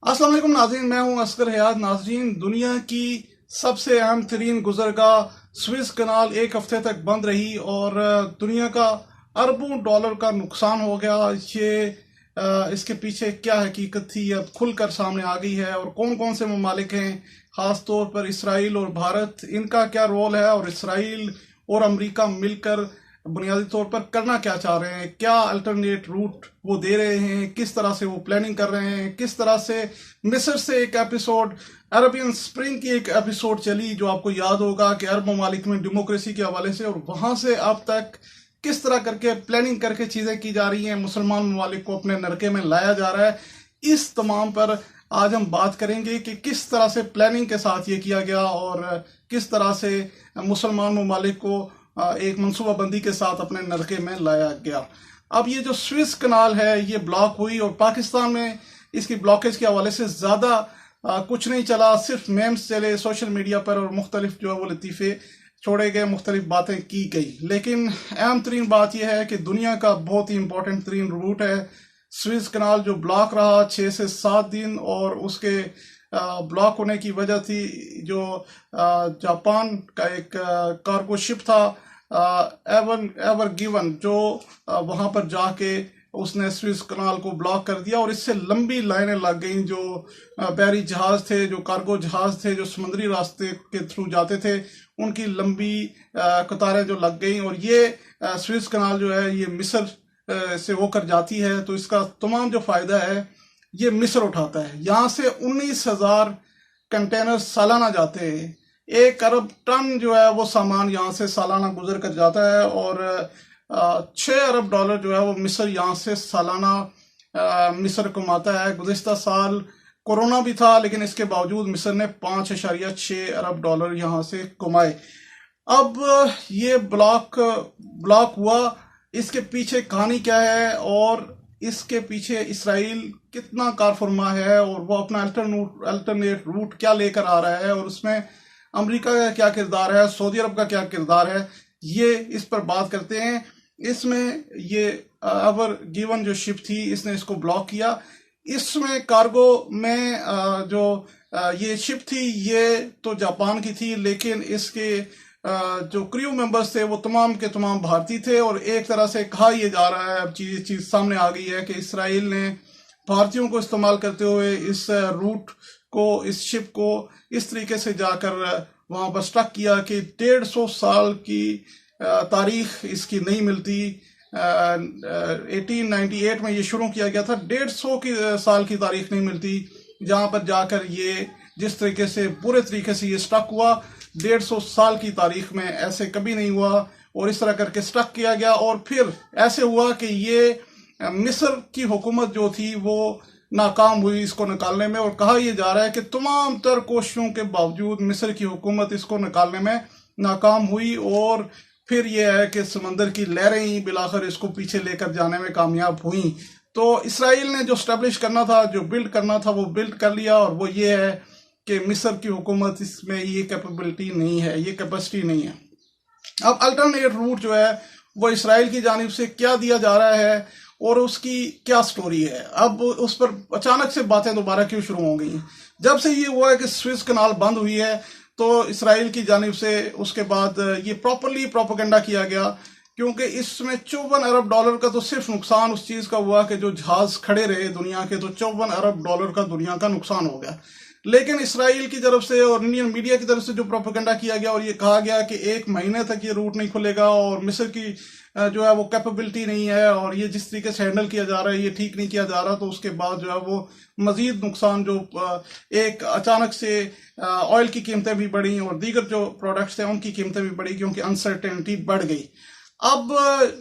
अस्सलाम वालेकुम नाज़रीन, मैं हूं असगर हयात। नाज़रीन, दुनिया की सबसे अहम तरीन गुज़रगाह स्विस कनाल एक हफ्ते तक बंद रही और दुनिया का अरबों डॉलर का नुकसान हो गया। इसके पीछे क्या हकीकत थी अब खुलकर सामने आ गई है, और कौन कौन से ममालिक हैं, ख़ास तौर पर इसराइल और भारत, इनका क्या रोल है, और इसराइल और अमेरिका मिलकर बुनियादी तौर पर करना क्या चाह रहे हैं, क्या अल्टरनेट रूट वो दे रहे हैं, किस तरह से वो प्लानिंग कर रहे हैं, किस तरह से मिस्र से एक एपिसोड, अरबियन स्प्रिंग की एक एपिसोड चली जो आपको याद होगा कि अरब ममालिक में डेमोक्रेसी के हवाले से, और वहां से अब तक किस तरह करके प्लानिंग करके चीज़ें की जा रही हैं, मुसलमान ममालिक को अपने नरके में लाया जा रहा है। इस तमाम पर आज हम बात करेंगे कि किस तरह से प्लानिंग के साथ ये किया गया और किस तरह से मुसलमान ममालिक को एक मनसूबाबंदी के साथ अपने नरके में लाया गया। अब ये जो स्विस कनाल है ये ब्लॉक हुई, और पाकिस्तान में इसकी ब्लॉकेज के हवाले से ज़्यादा कुछ नहीं चला, सिर्फ मेम्स चले सोशल मीडिया पर और मुख्तलिफ जो है वो लतीफ़े छोड़े गए, मुख्तलिफ बातें की गई। लेकिन अहम तरीन बात यह है कि दुनिया का बहुत ही इंपॉर्टेंट तरीन रूट है स्विस कनाल, जो ब्लॉक रहा 6 से 7 दिन, और उसके ब्लॉक होने की वजह थी जो जापान का एक कार्गो शिप था एवर गिवन, जो वहां पर जाके उसने स्विस कनाल को ब्लॉक कर दिया, और इससे लंबी लाइनें लग गईं। जो बहरी जहाज थे, जो कार्गो जहाज थे, जो समुद्री रास्ते के थ्रू जाते थे, उनकी लंबी कतारें जो लग गईं, और ये स्विस कनाल जो है ये मिस्र से होकर जाती है। तो इसका तमाम जो फायदा है ये मिस्र उठाता है। यहाँ से 19,000 कंटेनर सालाना जाते हैं, 1 अरब टन जो है वो सामान यहाँ से सालाना गुजर कर जाता है, और 6 अरब डॉलर जो है वो मिस्र यहाँ से सालाना मिस्र कमाता है। गुज़िश्ता साल कोरोना भी था, लेकिन इसके बावजूद मिस्र ने 5.6 अरब डॉलर यहाँ से कमाए। अब ये ब्लॉक हुआ, इसके पीछे कहानी क्या है, और इसके पीछे इसराइल कितना कारफरमा है, और वो अपना अल्टरनेट रूट क्या लेकर आ रहा है, और उसमें अमेरिका का क्या किरदार है, सऊदी अरब का क्या किरदार है, ये इस पर बात करते हैं। इसमें ये एवर गिवन जो शिप थी, इसने इसको ब्लॉक किया। इसमें कार्गो में जो ये शिप थी ये तो जापान की थी, लेकिन इसके जो क्रू मेंबर्स थे वो तमाम के तमाम भारतीय थे, और एक तरह से कहा यह जा रहा है, अब चीज सामने आ गई है कि इसराइल ने भारतीयों को इस्तेमाल करते हुए इस रूट को, इस शिप को इस तरीके से जाकर वहां पर स्टक किया कि 150 साल की तारीख इसकी नहीं मिलती। 1898 में ये शुरू किया गया था, 150 साल की तारीख नहीं मिलती, जहां पर जाकर ये जिस तरीके से बुरे तरीके से ये स्टक हुआ, 150 साल की तारीख में ऐसे कभी नहीं हुआ, और इस तरह करके स्टक किया गया। और फिर ऐसे हुआ कि ये मिस्र की हुकूमत जो थी वो नाकाम हुई इसको निकालने में, और कहा यह जा रहा है कि तमाम तर कोशिशों के बावजूद मिस्र की हुकूमत इसको निकालने में नाकाम हुई, और फिर यह है कि समंदर की लहरें ही बिलाखिर इसको पीछे लेकर जाने में कामयाब हुई। तो इसराइल ने जो स्टैब्लिश करना था, जो बिल्ड करना था, वो बिल्ड कर लिया, और वो ये है कि मिस्र की हुकूमत इसमें ये कैपेबिलिटी नहीं है, ये कैपेसिटी नहीं है। अब अल्टरनेट रूट जो है वो इसराइल की जानिब से क्या दिया जा रहा है, और उसकी क्या स्टोरी है, अब उस पर अचानक से बातें दोबारा क्यों शुरू हो गई। जब से ये हुआ है कि स्विस कनाल बंद हुई है, तो इसराइल की जानिब से उसके बाद ये प्रॉपरली प्रोपेगेंडा किया गया, क्योंकि इसमें 54 अरब डॉलर का तो सिर्फ नुकसान उस चीज़ का हुआ कि जो जहाज खड़े रहे दुनिया के, तो 54 अरब डॉलर का दुनिया का नुकसान हो गया। लेकिन इसराइल की तरफ से और इंडियन मीडिया की तरफ से जो प्रोपेगेंडा किया गया, और ये कहा गया कि 1 महीने तक ये रूट नहीं खुलेगा, और मिस्र की जो है वो कैपेबिलिटी नहीं है, और ये जिस तरीके से हैंडल किया जा रहा है ये ठीक नहीं किया जा रहा, तो उसके बाद जो है वो मजीद नुकसान, जो एक अचानक से ऑयल की कीमतें भी बढ़ी, और दीगर जो प्रोडक्ट्स थे उनकी कीमतें भी बढ़ी, क्योंकि अनसर्टेनिटी बढ़ गई। अब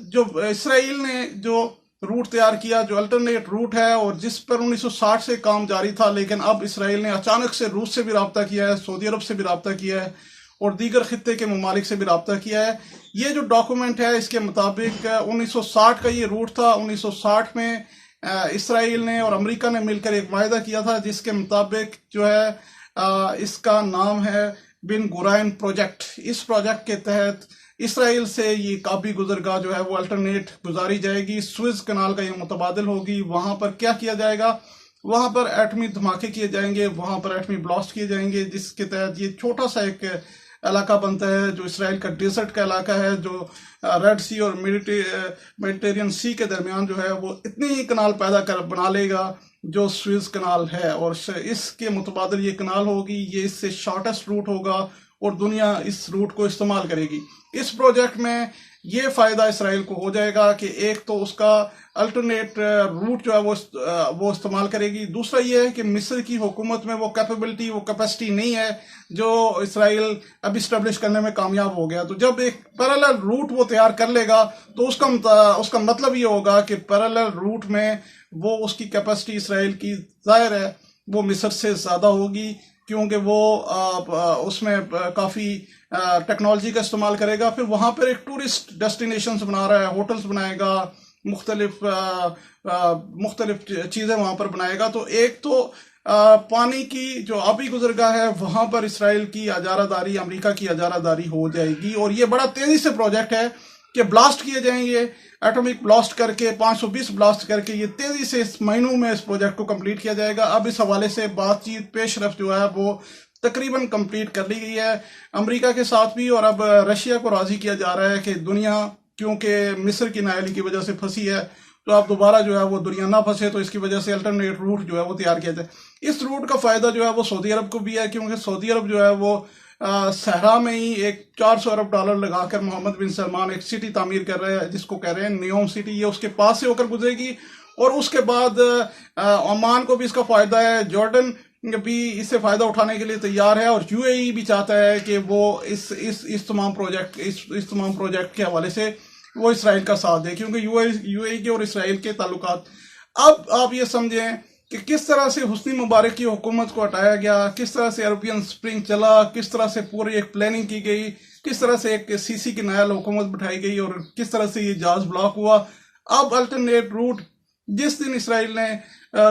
जो इसराइल ने जो रूट तैयार किया, जो अल्टरनेट रूट है, और जिस पर 1960 से काम जारी था, लेकिन अब इसराइल ने अचानक से रूस से भी रब्ता किया है, सऊदी अरब से भी रब्ता किया है, और दीगर खित्ते के ममालिक से भी रब्ता किया है। ये जो डॉक्यूमेंट है इसके मुताबिक 1960 का ये रूट था। 1960 में इसराइल ने और अमेरिका ने मिलकर एक वायदा किया था, जिसके मुताबिक जो है इसका नाम है बिन गुराइन प्रोजेक्ट। इस प्रोजेक्ट के तहत इसराइल से ये काबी गुजरगाह जो है वो अल्टरनेट गुजारी जाएगी, स्विस कनाल का ये मुतबादिल होगी। वहां पर क्या किया जाएगा, وہاں پر ایٹمی دھماکے کیے جائیں گے، وہاں پر ایٹمی بلاسٹ کیے جائیں گے، جس کے تحت یہ چھوٹا سا ایک علاقہ بنتا ہے جو اسرائیل کا ڈیزرٹ کا علاقہ ہے، جو ریڈ سی اور میڈیٹرین سی کے درمیان جو ہے وہ اتنی ہی کنال بنا لے گا جو سوئز کنال ہے، اور اس کے متبادل یہ کنال ہوگی، یہ اس سے شارٹیسٹ روٹ ہوگا اور دنیا اس روٹ کو استعمال کرے گی۔ اس پروجیکٹ میں یہ فائدہ اسرائیل کو ہو جائے گا کہ ایک تو اس کا الٹرنیٹ روٹ جو ہے وہ استعمال کرے گی، دوسرا یہ ہے کہ مصر کی حکومت میں وہ کیپیبلٹی، وہ کیپیسٹی نہیں ہے جو اسرائیل اب اسٹیبلش کرنے میں کامیاب ہو گیا۔ تو جب ایک پیرالل روٹ وہ تیار کر لے گا تو اس کا مطلب یہ ہوگا کہ پیرالل روٹ میں وہ اس کی کیپیسٹی اسرائیل کی ظاہر ہے وہ مصر سے زیادہ ہوگی، کیونکہ وہ اس میں کافی ٹیکنالوجی کا استعمال کرے گا۔ پھر وہاں پر ایک ٹورسٹ ڈیسٹینیشنز بنا رہا ہے، ہوٹلز بنائے گا، مختلف چیزیں وہاں پر بنائے گا۔ تو ایک تو پانی کی جو آبی گزرگاہ ہے وہاں پر اسرائیل کی اجارہ داری، امریکہ کی اجارہ داری ہو جائے گی، اور یہ بڑا تیزی سے پروجیکٹ ہے کہ بلاسٹ کیے جائیں گے، ایٹمک بلاسٹ کر کے 520 بلاسٹ کر کے یہ تیزی سے اس مہینوں میں اس پروجیکٹ کو کمپلیٹ کیا جائے گا۔ اب اس حوالے سے بات چیت پیش رفت جو ہے وہ تقریباً کمپلیٹ کر لی گئی ہے امریکہ کے ساتھ بھی، اور اب رشیا کو راضی کیا جا رہا ہے کہ دنیا کیونکہ مصر کی نااہلی کی وجہ سے پھنسی ہے، تو اب دوبارہ جو ہے وہ دنیا نہ پھنسے، تو اس کی وجہ سے الٹرنیٹ روٹ جو ہے وہ تیار کیا جائے۔ اس روٹ کا فائدہ جو ہے وہ سعودی عرب کو بھی ہے، کیونکہ سعودی عرب جو ہے وہ صحرا میں ہی ایک $400 ارب لگا کر محمد بن سلمان ایک سٹی تعمیر کر رہے ہیں جس کو کہہ رہے ہیں نیوم سٹی، یہ اس کے پاس سے ہو کر گزرے گی، اور اس کے بعد عمان کو بھی اس کا فائدہ ہے، جارڈن بھی اس سے فائدہ اٹھانے کے لیے تیار ہے، اور یو اے ای بھی چاہتا ہے کہ وہ اس تمام پروجیکٹ کے حوالے سے وہ اسرائیل کا ساتھ دے، کیونکہ یو اے ای کے اور اسرائیل کے تعلقات اب آپ یہ سمجھیں کہ کس طرح سے حسنی مبارک کی حکومت کو ہٹایا گیا، کس طرح سے عربین سپرنگ چلا، کس طرح سے پوری ایک پلاننگ کی گئی، کس طرح سے ایک سی سی کی نائل حکومت بٹھائی گئی، اور کس طرح سے یہ جہاز بلاک ہوا۔ اب الٹرنیٹ روٹ جس دن اسرائیل نے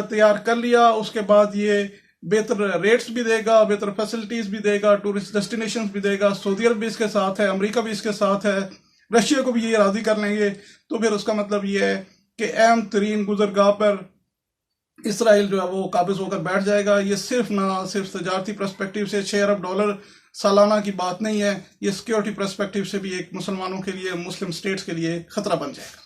تیار کر لیا، اس کے بعد یہ بہتر ریٹس بھی دے گا، بہتر فیسلٹیز بھی دے گا، ٹورسٹ ڈیسٹینیشنز بھی دے گا، سعودی عرب بھی اس کے ساتھ ہے، امریکہ بھی اس کے ساتھ ہے، رشیا کو بھی یہ راضی کر لیں گے، تو پھر اس کا مطلب یہ ہے کہ اہم ترین گزرگاہ پر اسرائیل جو ہے وہ قابض ہو کر بیٹھ جائے گا۔ یہ نہ صرف تجارتی پرسپیکٹیو سے $6 ارب سالانہ کی بات نہیں ہے، یہ سیکیورٹی پرسپیکٹیو سے بھی ایک مسلمانوں کے لیے، مسلم سٹیٹس کے لیے خطرہ بن جائے گا۔